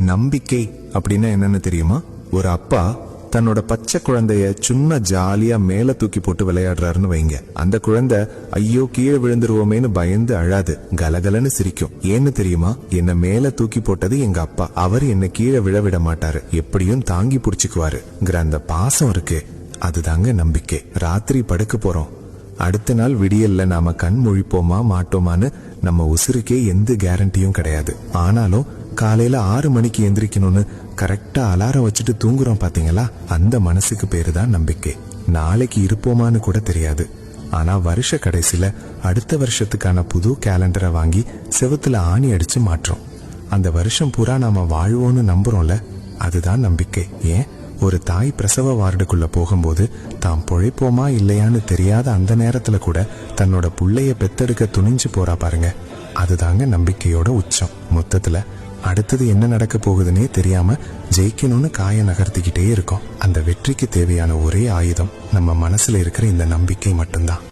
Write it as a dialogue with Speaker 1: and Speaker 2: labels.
Speaker 1: நம்பிக்கை அப்படின்னா என்னன்னு தெரியுமா? ஒரு அப்பா தன்னோட பச்சை குழந்தைய சும்மா ஜாலியா மேல தூக்கி போட்டு விளையாடுறாருன்னு வைங்க. அந்த குழந்தை ஐயோ கீழே விழுந்துருவோமேன்னு பயந்து அழாது, கலகலன்னு சிரிக்கும். ஏன்னு தெரியுமா? என்ன மேல தூக்கி போட்டது எங்க அப்பா, அவர் என்ன கீழே விழ மாட்டாரு, எப்படியும் தாங்கி புடிச்சுக்குவாரு. அந்த பாசம் இருக்கு, அதுதாங்க நம்பிக்கை. ராத்திரி படுக்க போறோம், அடுத்த நாள் விடியல்ல நாம கண் முழிப்போமா மாட்டோமான்னு நம்ம உசுருக்கே எந்த கேரண்டியும் கிடையாது. ஆனாலும் காலையில 6 மணிக்கு எந்திரிக்கணும்னு கரெக்டா அலாரம் வச்சுட்டு தூங்குறோம் பாத்தீங்களா, அந்த மனசுக்கு பேரு தான் நம்பிக்கை. நாளைக்கு இருப்போமான்னு கூட தெரியாது, ஆனா வருஷ கடைசியில அடுத்த வருஷத்துக்கான புது கேலண்டரை வாங்கி செவுத்துல ஆணி அடிச்சு மாற்றோம். அந்த வருஷம் பூரா நாம வாழ்வோன்னு நம்புறோம்ல, அதுதான் நம்பிக்கை. ஏன், ஒரு தாய் பிரசவ வார்டுக்குள்ள போகும்போது தான் பொழைப்போமா இல்லையான்னு தெரியாத அந்த நேரத்துல கூட தன்னோட புள்ளைய பெத்தெடுக்க துணிஞ்சு போறா பாருங்க, அதுதாங்க நம்பிக்கையோட உச்சம். மொத்தத்துல அடுத்தது என்ன நடக்க போகுதுன்னே தெரியாம ஜெயிக்கணும்னு காய நகர்த்திக்கிட்டே இருக்கோம். அந்த வெற்றிக்கு தேவையான ஒரே ஆயுதம் நம்ம மனசுல இருக்கிற இந்த நம்பிக்கை மட்டும்தான்.